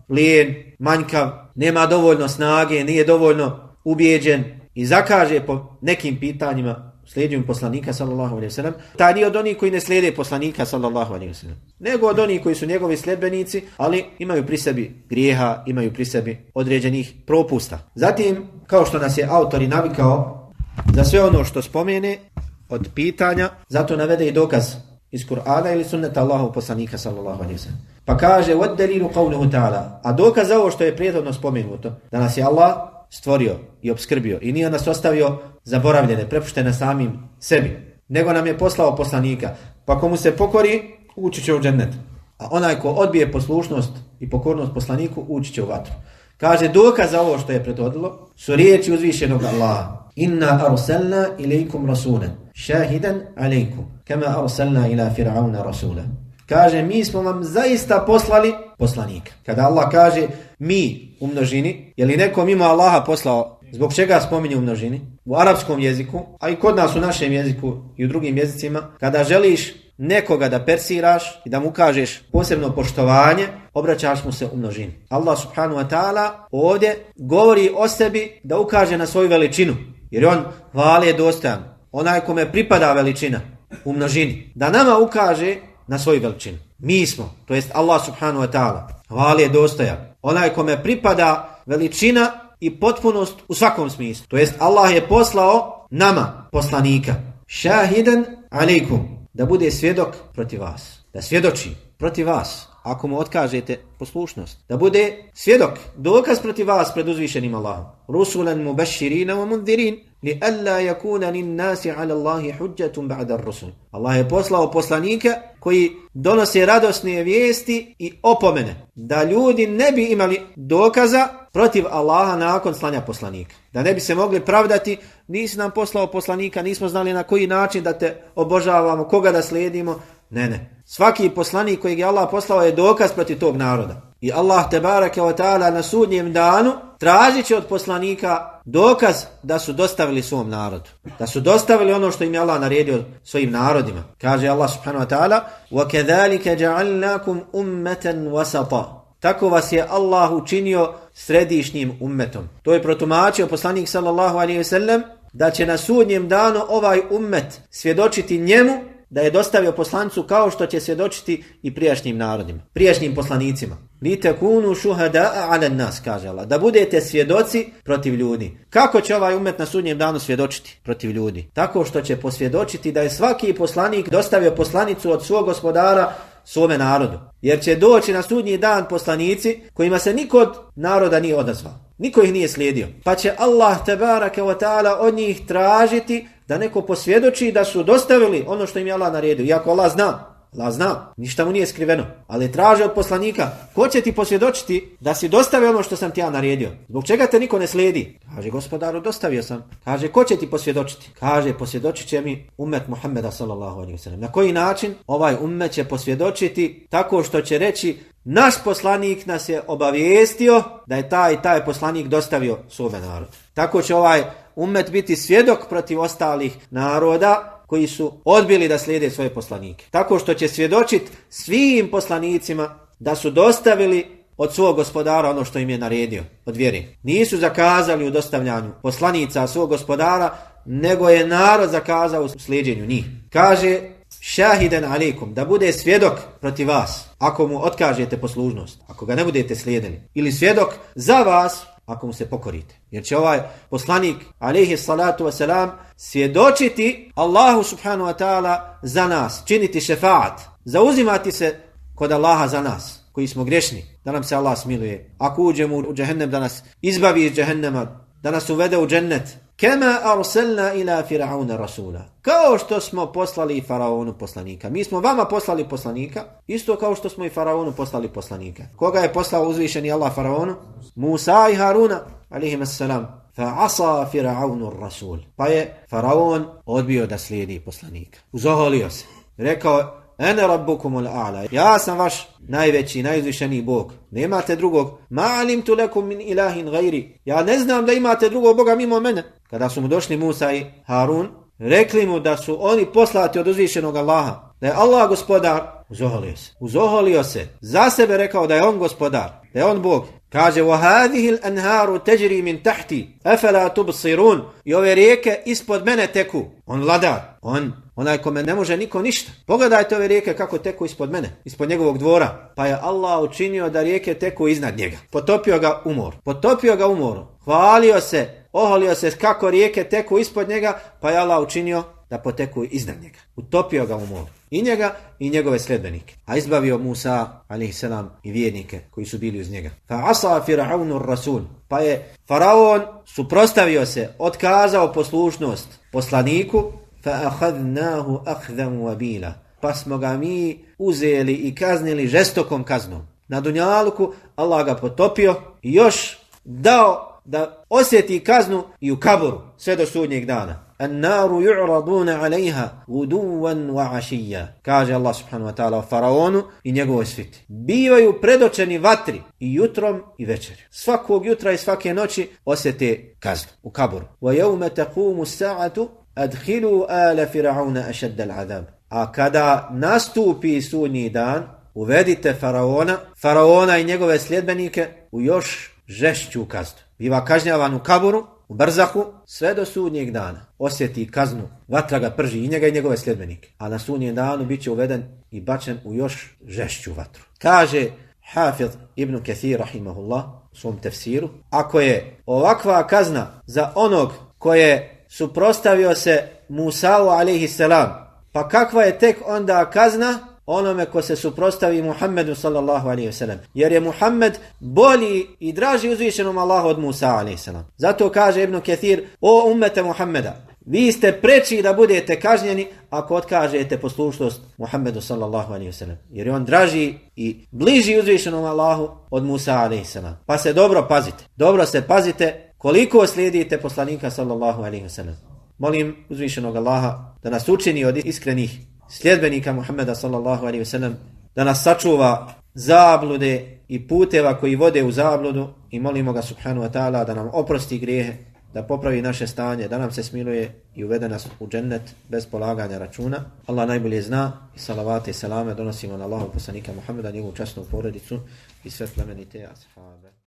lijen, manjkav, nema dovoljno snage, nije dovoljno ubijeđen i zakaže po nekim pitanjima slijedjenju poslanika sallallahu alejhi ve sellem. Taj nije od onih koji ne slijede poslanika sallallahu alejhi ve sellem, nego od onih koji su njegovi sljedbenici, ali imaju pri sebi grijeha, imaju pri sebi određenih propusta. Zatim, kao što nas je autor i navikao za sve ono što spomene od pitanja, zato navede i dokaz iz Kur'ana ili sunneta Allahovog poslanika sallallahu alejhi ve sellem. Pa kaže: "Wad dalilu qawluhu ta'ala", a dokaz za ovo što je prethodno spomenuto, da nas je Allah stvorio i obskrbio i nije nas ostavio zaboravljene, prepuštene samim sebi, nego nam je poslao poslanika. Pa komu se pokori, ući će u džennet. A onaj ko odbije poslušnost i pokornost poslaniku, ući će u vatru. Kaže, dokaz za ovo što je prethodilo su riječi uzvišenog Allaha: "Inna arsalna ilejkum rasulan shahidan alejkum kama arsalna ila fir'auna rasula." Kaže, mi smo vam zaista poslali poslanika. Kada Allah kaže mi u množini, je li neko mimo Allaha poslao? Zbog čega spominje u množini? U arapskom jeziku, a i kod nas u našem jeziku i u drugim jezicima, kada želiš nekoga da persiraš i da mu kažeš posebno poštovanje, obraćaš mu se u množini. Allah subhanahu wa ta'ala ovdje govori o sebi da ukaže na svoju veličinu, jer on hvale je dostojan, onaj kome pripada veličina u množini, da nama ukaže na svoju veličinu. Mi smo, to jest Allah subhanahu wa ta'ala, hvale je dostojan, onaj kome pripada veličina i potpunost u svakom smislu. To jest Allah je poslao nama poslanika, šahidan alejkum, da bude svjedok protiv vas, da svjedoči protiv vas ako mu otkažete poslušnost, da bude svjedok, dokaz protiv vas pred uzvišenim Allahom. Rusulan mubashirina wa mundhirin li alla yakuna lin nasi ala Allahi hujjatun ba'da ar-rusul. Allah je poslao poslanike koji donose radosne vijesti i opomene, da ljudi ne bi imali dokaza protiv Allaha nakon slanja poslanika. Da ne bi se mogli pravdati, nisi nam poslao poslanika, nismo znali na koji način da te obožavamo, koga da slijedimo. Ne. Svaki poslanik kojeg je Allah poslao je dokaz protiv tog naroda. I Allah tebareke ve taala na sudnjem danu tražit će od poslanika dokaz da su dostavili svom narodu, da su dostavili ono što im je Allah naredio svojim narodima. Kaže Allah subhanahu wa ta'ala: "Wa-kedhalika ja'alnakum ummatan wasata." Tako vas je Allah učinio središnjim ummetom. To je protumačio poslanik sallallahu alejhi ve sellem, da će na sudnjem danu ovaj ummet svjedočiti njemu da je dostavio poslanicu kao što će svjedočiti i prijašnjim narodima, prijašnjim poslanicima. Litakunu shuhada'a 'ala nas, kaže Allah, da budete svjedoci protiv ljudi. Kako će ovaj ummet na sudnjem danu svjedočiti protiv ljudi? Tako što će posvjedočiti da je svaki poslanik dostavio poslanicu od svog gospodara svome narodu. Jer će doći na sudnji dan poslanici kojima se niko od naroda nije odazvao. Niko ih nije slijedio. Pa će Allah tebareke ve taala od njih tražiti da neko posvjedoči da su dostavili ono što im je Allah naredio. Iako Allah zna, ništa mu nije skriveno. Ali traže od poslanika, ko će ti posvjedočiti da si dostavio ono što sam ti ja naredio? Zbog čega te niko ne slijedi? Kaže, gospodaru, dostavio sam. Kaže, ko će ti posvjedočiti? Kaže, posvjedočit će mi ummet Muhammeda sallallahu alejhi ve sellem. Na koji način? Ovaj ummet će posvjedočiti tako što će reći: naš poslanik nas je obavijestio da je taj poslanik dostavio svome narodu. Tako će ovaj ummet biti svjedok protiv ostalih naroda koji su odbili da slijede svoje poslanike. Tako što će svjedočiti svim poslanicima da su dostavili od svog gospodara ono što im je naredio od vjere. Nisu zakazali u dostavljanju poslanica svog gospodara nego je narod zakazao u slijedjenju njih. Kaže šahiden alikum, da bude svjedok protiv vas ako mu otkažete poslušnost, ako ga ne budete slijedili, ili svjedok za vas ako mu se pokorite. Jer će ovaj poslanik alejhi salatu wasalam svjedočiti Allahu subhanahu wa ta'ala za nas, činiti šefaat, zauzimati se kod Allaha za nas koji smo grešni, da nam se Allah smiluje. Ako uđemo u džehennem, da nas izbavi iz džehennema, da nas uvede u džennet. Kema arsalna ila Firauna rasula. Kao što smo poslali Faraonu poslanika. Mi smo vama poslali poslanika, isto kao što smo i Faraonu poslali poslanika. Koga je poslao uzvišeni Allah Faraonu? Musa i Haruna, alejhim assalam. Fa asa Firaunu rasul. Pa je Faraon odbio da slijedi poslanika. Uzoholio se. Rekao, ene rabbukumul a'la. Ja sam vaš najveći, najuzvišeniji Bog. Nemate drugog. Ma alimtu lekum min ilahin gajri. Ja ne znam da imate drugog Boga mimo mene. Kada su mu došli Musa i Harun, rekli mu da su oni poslati od uzvišenog Allaha. Da je Allah gospodar. Uzoholio se. Za sebe rekao da je on gospodar. Da je on Bog. Kaže, وَهَذِهِ الْأَنْهَارُ تَجْرِي مِنْ تَحْتِ أَفَلَا تُبْصِرُونَ. I ove rijeke ispod mene teku. On vladar. Onaj kome ne može niko ništa. Pogledajte ove rijeke kako teku ispod mene, ispod njegovog dvora. Pa je Allah učinio da rijeke teku iznad njega. Potopio ga u moru. Hvalio se, oholio se kako rijeke teku ispod njega, pa je Allah učinio da poteku iznad njega. Utopio ga u moru. I njega i njegove sledbenike. A izbavio Musa a.s. i vjernike koji su bili uz njega. Fa asa Firaunu rasul. Pa je Faraon suprotstavio se, otkazao poslušnost poslaniku. Fa ahadnahu akhdan wabila. Pa smo ga mi uzeli i kaznili žestokom kaznom. Na dunjaluku Allah ga potopio i još dao da osjeti kaznu i u kaburu sve do sudnjeg dana. An-naru yu'raduna 'alayha ghuduwan wa 'ashiyya. Kaže Allah subhanahu wa ta'ala o Faraonu i njegovoj sviti. Bivaju predočeni vatri i jutrom i večeri. Svakog jutra i svake noći osjete kaznu u kaburu. Wa yawma taqumu as-sa'atu adkhilu ala fir'auna ashadda al-'adab. A kada nastupi sudnji dan, uvedite Faraona i njegove sljedbenike u još žešću kaznu. Biva kažnjavan u kaburu, u barzahu, sve do sudnjeg dana. Osjeti kaznu, vatra ga prži i njega i njegove sljedbenike. A na sudnjem danu bit će uveden i bačen u još žešću vatru. Kaže Hafiz ibn Kathir rahimahullah u svom tefsiru, ako je ovakva kazna za onog koje suprotstavio se Musa'u alejhi selam, pa kakva je tek onda kazna onome ko se suprotstavi Muhammedu sallallahu alejhi ve sellem, jer je Muhammed bolji i draži uzvišenom Allahu od Musa alejhi selam. Zato kaže Ibn Kathir, o ummete Muhammeda, vi ste preči da budete kažnjeni ako otkažete poslušnost Muhammedu sallallahu alejhi ve sellem, jer je on draži i bliži uzvišenom Allahu od Musa alejhi selam. Pa se dobro se pazite koliko slijedite poslanika sallallahu alejhi ve sellem. Molim uzvišenog Allaha da nas učini od iskrenih sljedbenika Muhammeda sallallahu alejhi ve sellem, da nas sačuva zablude i puteva koji vode u zabludu i molimo ga subhanahu wa ta'ala da nam oprosti grijehe, da popravi naše stanje, da nam se smiluje i uvede nas u džennet bez polaganja računa. Allah najbolje zna i salavate i salame donosimo na Allahov poslanika Muhammeda, njegovu časnu porodicu i sve plemenite ashabe.